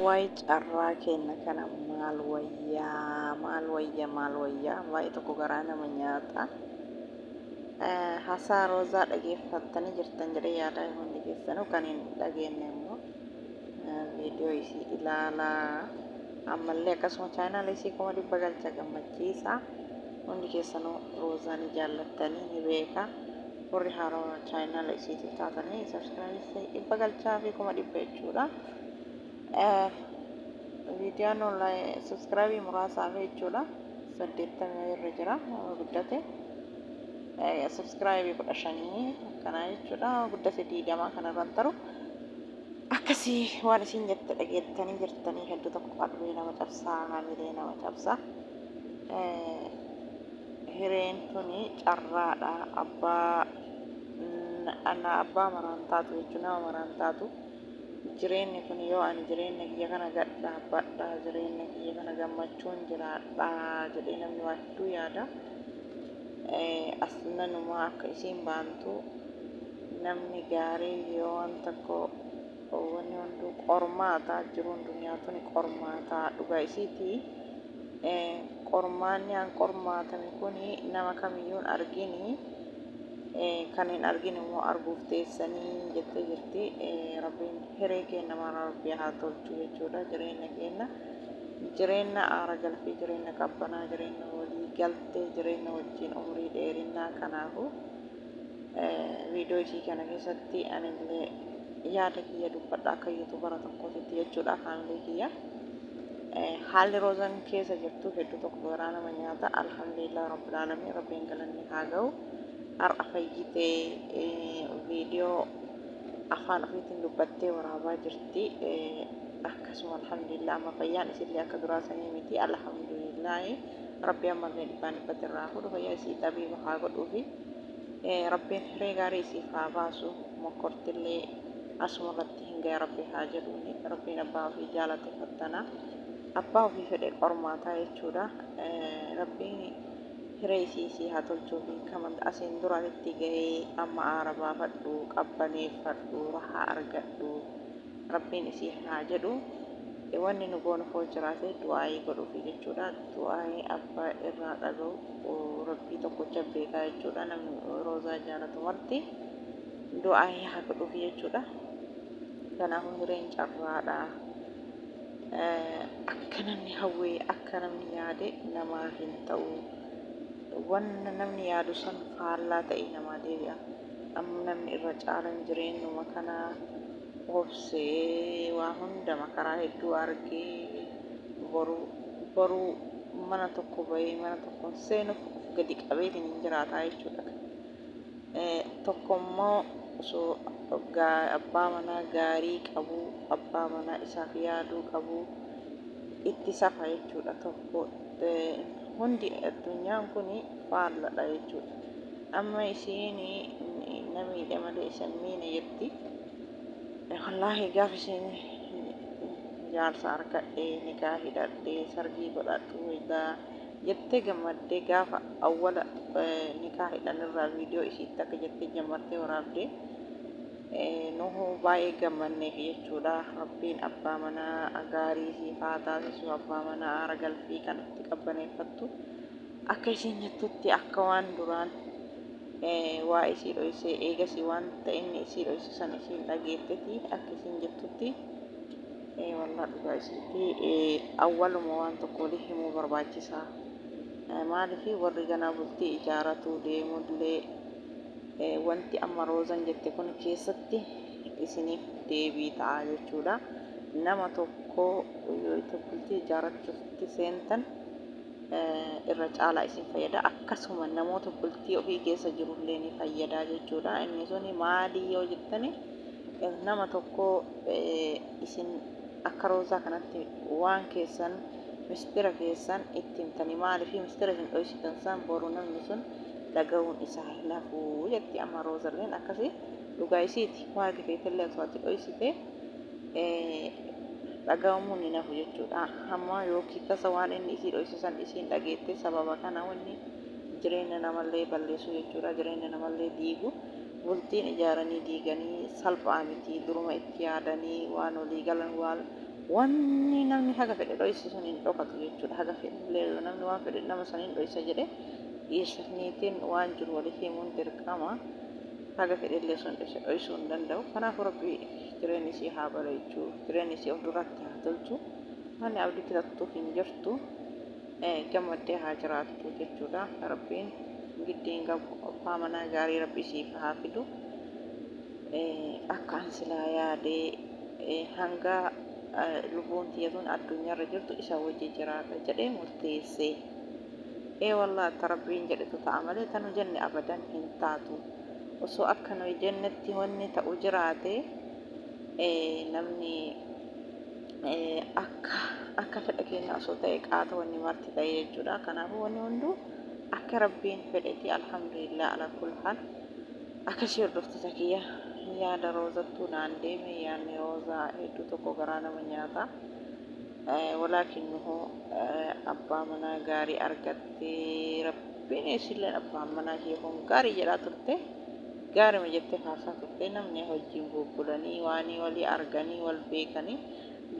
Waa'ee carraa keenya kana maal wayyaa baay'ee tokko garaa nama nyaata. Haasaa Roozaa dhageeffattanii jirtan jedhee yaada hundi keessanuu kan hin dhageenye immoo viidiyoo isii ilaalaa. Ammallee akkasuma chaanaala isii 100 galcha gammachiisa. Hundi keessanuu Roozaa ni jaallattanii ni beeka. Warri haaraa chaanaala isiitiif taatanii sabskiraayibii 100 galchaa fi 100 jechuudha. Viidiyoon online subscribe muraasaa fi jechuudha 80 irra jira guddate subscribe 15 kana jechuudha guddate 20 kanarraan taru akkasii waan isin jette dhageettanii jirtanii hedduu tokko qalbii nama cabsaa haamilee nama cabsaa hireen tuni carraadha abbaa maraan taatu jechuudha nama maraan taatu. Jireenyi kun yoo ani jireenya kiyya kana gadhaabadha jireenya kiyya kana gammachuun jiraadha jedhee namni waa hedduu yaada. Asnanumaa akka isiin baantu namni gaarii yoo waan tokko wanni hunduu qormaataa jiruun duniyaa tuni qormaataa dhugaa isiiti. Qormaanni aan qormaatame kuni nama kamiyyuun argini. Kan hin argine immoo arguuf teessanii jettee jirti. Rabbiin hiree keenya mara rabbii haa tolchu jechuudha. Jireenya aara galfii jireenya qabbanaa jireenya walii galtee jireenya wajjin umrii dheerinaa kanaafu viidiyoo isii kana keessatti anillee yaada kiyya dubbadha akka yuutubara tokkootitti jechuudha haamilee kiyya. Haalli Roozaan keessa jirtu hedduu tokko garaa nama nyaata. Alhamdulillah rabbil aalamiin rabbiin galanni haa ga'u. Har'a fayyitee viidiyoo afaan ofiitiin dubbattee waraabaa jirti. Akkasuma alhamdulillah amma fayyaan isillee akka duraa sanii miti alhamdulillah rabbi ammallee dhibbaan dhibbatti irraa fuudhu fayyaa isii dhabiiba haa godhuufi rabbiin hiree gaarii isiif haa baasu mokkortillee asuma irratti hin gahe rabbi haa jedhuuni rabbiin abbaa ofii jaalate fattana abbaa ofii fedhe qormaataa jechuudha. Rabbiin hiree isii haa tolchuu fi kaman asiin duraatti gahee amma aara baafadhu qabbaneeffadhu rahaa argadhu rabbiin isii haa jedhu. Wanni nu goonu foo jiraate du'aayii godhuufi jechuudha. Du'aayii abbaa irraa dhaga'u rabbii tokkocha beekaa jechuudha. Namni Roozaa jaalatu marti du'aayii haa godhuufi jechuudha. Kanaafuu hireen carraadha. Akka namni hawwee akka namni yaade namaa hin ta'u. Wanna namni yaadu san faallaa ta'e namaa deebi'a. Amma namni irra caalan jireenyuma kana obsee waa hunda makaraa hedduu argee boruu mana tokko bahee mana tokko seenuuf gadi qabeetiin hin jiraataa jechuudha. Tokkommoo osoo abbaa manaa gaarii qabu abbaa manaa isaaf yaaduu qabu itti safa jechuudha. Tokko hundi addunyaan kun faalladha jechuudha. Amma isiin namiidha malee isa miine jetti. Wallaahi gaafa isiin jaarsa argadhee nikaa hidhadhee sargii godhadhu egaa jettee gammaddee gaafa awwala nikaa hidhanirraa viidiyoo isiitti akka jettee jammartee waraabdee nuhu baay'ee gammanneef jechuudha. Rabbiin abbaa manaa gaarii siif haa taasisu abbaa manaa aara galfii kanatti qabbaneeffattu akka isiin jettutti akka waan duraan waa isii dhoysee eegasii waan inni isii dhoysu san isiin dhageettetti akka isiin jettutti wallaa dhugaa isiitti awwaluma waan tokko walii himuu barbaachisaa. Maaliif warri ganaa bultii ijaaratu deemullee wanti amma Roozaan jette kun keessatti isiniif deebii ta'a jechuudha. Nama tokko yoo itti bultii ijaarrachuutti seentan irra caalaa isin fayyada. Akkasuma namoota bultii ofii keessa jirullee ni fayyada jechuudha. Inni suni maali yoo jettani nama tokko isin akka Roozaa kanatti waan keessan mistira keessan itti himtanii maaliif mistira isin dhoysitan san boru namni sun dhaga'uun isaa hin hafu jetti. Amma Roozaalleen akkasii dhugaa isiiti waa gifeetillee akkasumatti dhoysite dhaga'uun hin hafu jechuudha. Amma yookiin tasa waan inni isii dhoysisan isiin dhageette sababa kana wanni jireenya namallee balleessu jechuudha. Jireenya namallee diigu bultiin ijaaranii diiganii salphaa miti duruma itti yaadanii waan walii galan waan wanni namni haga fedhe dhoyse sun hin dhokatu jechuudha. Haga fedhe namni waan fedhe nama saniin dhoysa jedhe dhiyeessaniitiin waan jiru walii himuun dirqama. Haga fedhe illee sun dhoysuu hin danda'u. Kanaaf rabbi jireenyi isii haa bareechuu, jireenyi isii of duratti haa tolchu. Wanni abdii kutattuuf hin jirtu gammaddee haa jiraattu jechuudha. Rabbiin giddiin qabu abbaa manaa gaarii rabbi isiif haa fidu. Akkaan silaa yaadee hanga lubbuun tiyyatuun addunyaarra jirtu isa wajji jiraata jedhee murteessee wallaahi rabbiin jedhetu ta'a malee tanu jenne abadan hin taatu. Osoo akka nuyi jennetti wanni ta'u jiraate namni akka fedha keenya osoo ta'e qaata wanni marti ta'e jechuudha. Kanaafuu wanni hunduu akka rabbiin fedhetti alhamdulillah ala kulli haal. Akkasii hordoftoota kiyya yaada roozattuu naan deeme yaadni roozaa hedduu tokko garaa nama nyaata. Walaakin nuhu abbaa manaa gaarii argattee rabbiin isilleen abbaan manaa kee kun gaarii jedhaa turte. Gaarima jettee haasaa turte namni hojiin bubbulanii waanii walii arganii wal beekanii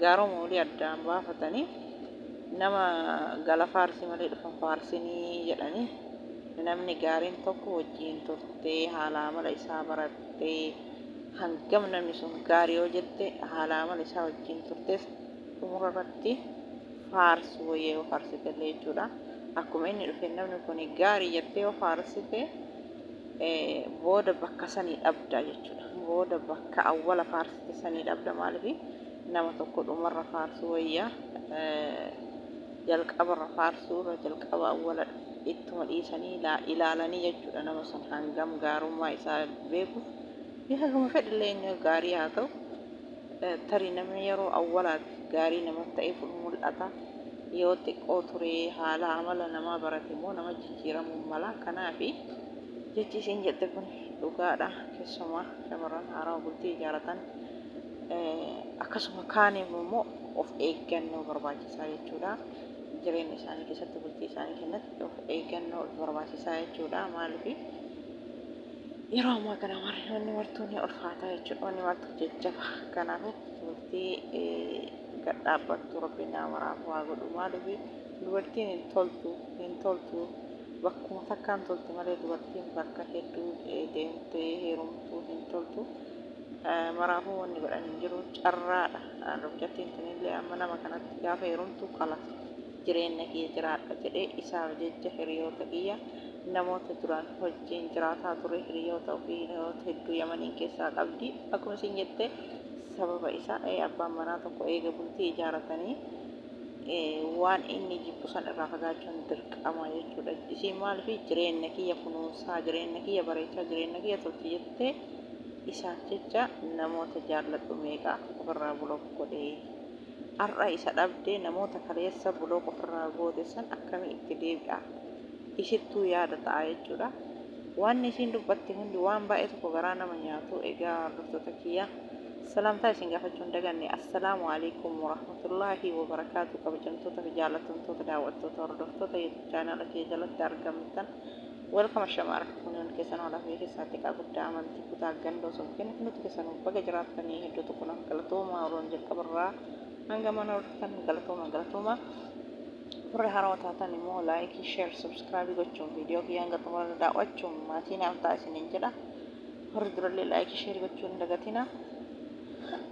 gaaroma walii addaan baafatanii nama gala faarsii malee dhufan faarsinii jedhanii namni gaariin tokko wajjiin turtee haala amala isaa barattee hangam namni sun gaarii yoo jette haala amala isaa wajjiin turtees umura irratti faarsu wayee yoo faarsite illee jechuudha. Akkuma inni dhufe namni kun gaarii jettee yoo faarsite booda bakka sanii dhabda jechuudha. Booda bakka awwala faarsite sanii dhabda maaliif nama tokko dhumarra faarsu wayyaa jalqabarra faarsuu irra jalqaba awwala ittuma dhiisanii ilaalanii jechuudha. Nama sun hangam gaarummaa isaa beekuuf bifa gama fedhillee inni gaarii haa ta'u tarii namni yeroo awwalaatti gaarii nama ta'eef mul'ata. Yoo xiqqoo turee haala amala namaa barate immoo nama jijjiiramuu mala. Kanaafi jechi isin jette kun dhugaadha. Keessumaa shamarran haaraa bultii ijaaratan akkasuma kaaniif immoo of eeggannoo barbaachisaa jechuudha. Jireenya isaanii keessatti bultii isaanii kennatti of eeggannoo barbaachisaa jechuudha. Maaliif yeroo ammaa kana wanni martuun ulfaataa jechuudha. Wanni martuu jajjaba. Kanaafuu bultii gad dhaabbattu rabbi nama maraaf waa godhu. Maaliif dubartiin hin toltu bakkuma takkaan tolti malee dubartiin bakka hedduu deemtee heerumtuu hin toltu. Maraafuu wanni godhan hin jiru carraadha. Dubartiin tunillee amma nama kanatti gaafa heerumtu qala jireenya kiyya jiraadha jedhee isaaf jecha hiriyoota kiyya namoota duraan wajjin jiraataa ture hiriyoota ofii hedduu Yamanii keessaa qabdi. Akkuma isin jette sababa isaa abbaan manaa tokko eega bultii ijaaratanii waan inni jibbu san irraa fagaachuun dirqama jechuudha. Isiin maaliif jireenya kiyya kunuunsaa, jireenya kiyya bareechaa, jireenya kiyya tolchi jettee isaaf jecha namoota jaalladhu meeqaa ofirraa buloof godhee har'a isa dhabdee namoota kaleessa buloof ofirraa goote san akkamii itti deebi'a isittuu yaada ta'a jechuudha. Waan isiin dubbatti hundi waan baay'ee tokko garaa nama nyaatu. Egaa hordoftoota kiyya salamtaa isin gaafachuun daganne assalaamu alaikum warahmatullaahi wabarakaatu. Kabajamtoota fi jaallatamtoota daawwattoota hordoftoota YouTube chaanala kee jalatti argamtan welkama shamaara kunuun keessan olaaf keessaatti guddaa amantii kutaa gandoo sun kenna nuti keessan baga jiraattanii hedduu tokko naaf galatoomaa oroon jalqabarraa hanga mana hordoftan galatooma. Warri haaraa taatan immoo laayikii, sheer, subscribe gochuun viidiyoo kiyyaan gaxumara daawwachuun maatii naaf taasisaniin jedha. Warri durallee laayikii, sheer gochuun dagatina.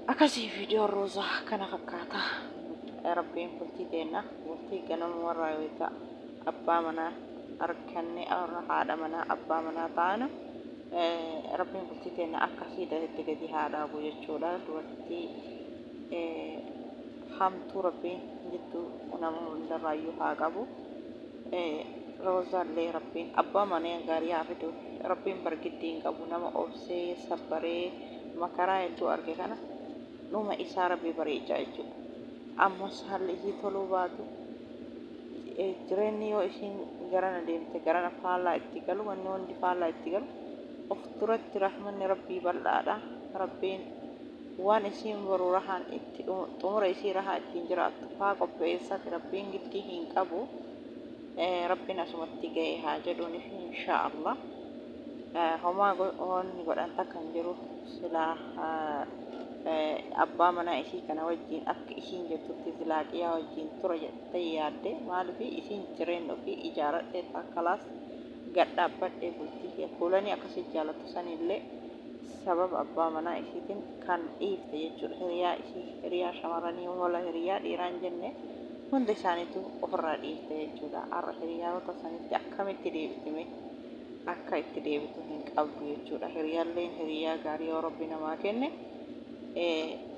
Akkasii viidiyoo roozaa kana fakkaata. Rabbiin bultii teenna bultii ganama warraa yoo ta'a abbaa manaa arganne haadha manaa abbaa manaa ta'ana rabbiin bultii teenna akkasii daletti gadi haa dhaabu jechuudha. Dubartii hamtuu rabbiin jidduu nama hundarraayyuu haa qabu. Roozaallee rabbiin abbaa manaa gaarii haa fidu. Rabbiin bargiddiin qabu nama obsee sabbaree makaraa hedduu arge kana dhuma isaa rabbi bareechaa jechuudha. Ammas haalli isii toluu baatu jireenyi yoo isiin garana deemte garana faallaa itti galu wanni hundi faallaa itti galu of duratti rahmanni rabbii bal'aadha. Rabbiin waan isiin boru rahaan itti xumura isii rahaa ittiin jiraattu faa qopheessatti rabbiin giddii hin qabu. Rabbiin asumatti ga'e haa jedhuun inshaallah. Homaa wanni godhan takka hin jiru silaa abbaa manaa isii kana wajjin akka isiin jettutti zilaaqiyaa wajjin tura jettee yaadde maaliif isiin jireenya ofii ijaaradhee akkalaas gad dhaabbadhee bultii fuulanii akkasii jaalatu sanillee sababa abbaa manaa isiitiin kan dhiifte jechuudha. Hiriyaa shamarranii wala hiriyaa dhiiraan jenne hunda isaaniitu ofirraa dhiifte jechuudha. Har'a hiriyaarota sanitti akkamitti deebitime akka itti deebitu hin qabdu jechuudha. Hiriyaalleen hiriyaa gaarii yoo rabbi namaa kenne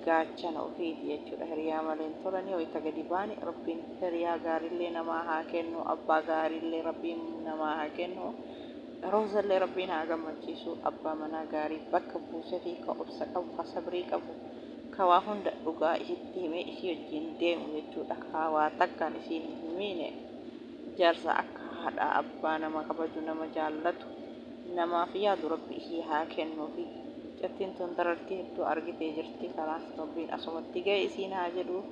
gaachana ofiiti jechuudha. Hiriyaa malee hin tolanii wayita gadi baani rabbiin hiriyaa gaariillee namaa haa kennu, abbaa gaariillee rabbiin namaa haa kennu. Roozallee rabbiin haa gammachiisu, abbaa manaa gaarii bakka buusee fi ka obsa qabu, ka sabrii qabu, ka waa hunda dhugaa isitti himee isii wajjin deemu jechuudha. Ka waa takkaan isiin hin miine jaarsa akka haadha abbaa nama kabaju nama jaallatu namaaf yaadu rabbi isii haa kennuufi. Jattiin tun darartii hedduu argitee jirti. Kanaaf rabbiin asumatti ga'e isiin haa jedhu.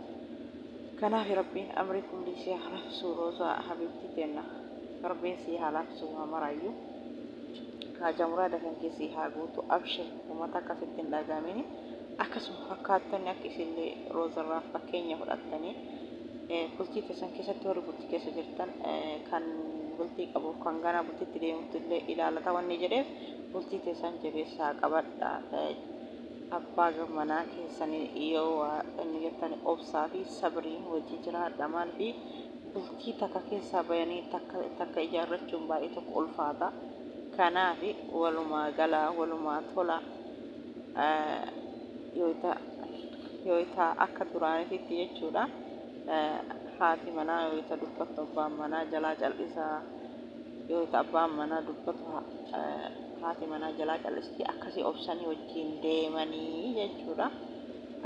Kanaaf rabbiin amri kulli ishee haa labsu. Roozaa habibti kenna rabbiin sii haa labsu maraayyuu. Haja muraada kan keessi haa guutu abshir uummata akkasitti hin dhagaamini. Akkasuma fakkaattonni akka isinillee roozarraa fakkeenya fudhattanii bultii keessan keessatti warri bultii keessa jirtan kan bultii qabuuf kan ganaa bultiitti deemutti illee ilaalata wanni jedheef bultii keessan jabeessaa qabadha. Abbaa manaa keessanii yoo inni jettani obsaa fi sabriin wajji jiraadha. Maaliif bultii takka keessaa bayanii takka ijaarrachuun baay'ee tokko ulfaata. Kanaaf walumaa galaa walumaa tola yoo ta'u akka duraanitti jechuudha. Haati manaa yoo ta'u dubbatu abbaan manaa jalaa cal'isaa, yoo ta'u abbaan manaa dubbatu haati manaa jalaa cal'istii akkasii obsanii wajjin deemanii jechuudha.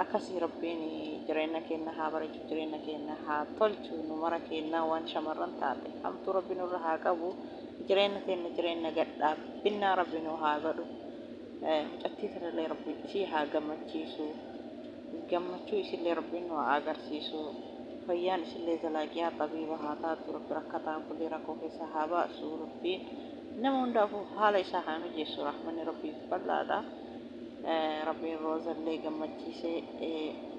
Akkasii rabbiin jireenya keenya haa bareechu, jireenya keenya haa tolchu, nu mara keenya waan shamarran taate hamtuu rabbi nurra haa qabu. Jireenya keenya jireenya gadhaabbinaa rabbi nu haa godhu. Mucattii kanallee rabbi ishii haa gammachiisu. Gammachuu isillee rabbiin nu haa agarsiisu. Fayyaan isillee zalaaqiyaa xabiiba haa taatu. Rabbi rakkataan kulli rakkoo keessa haa baasu. Rabbiin nama hundaafuu haala isaa haa mijeessu. Rahmanni rabbiif bal'aadha. Rabbiin roozallee gammachiisee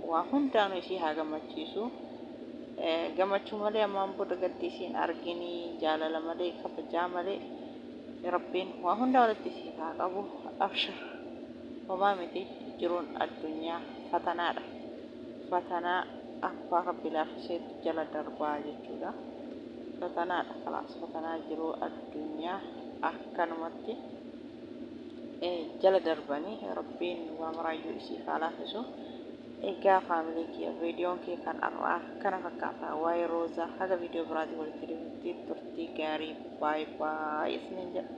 waa hundaanu ishii haa gammachiisu. Gammachuu malee ammaan booda gaddisiin arginii jaalala malee kabajaa malee rabbiin waa hundaa walitti ishii haa qabu. Abshir homaa miti jiruun addunyaa fatanaadha. Fatanaa abbaa rabbi laaffiseetu jala darbaa jechuudha. Fatanaadha kalaas fatanaa jiruu addunyaa akkanumatti jala darbanii rabbiin waa maraayyuu ishii haa laaffisu. Egaa faamilii kiyya viidiyoon kee kan arraa kana fakkaata waa'ee roozaa haga viidiyoo biraatii walitti deebi'utti turtii gaarii baay'ee isiniin jedha.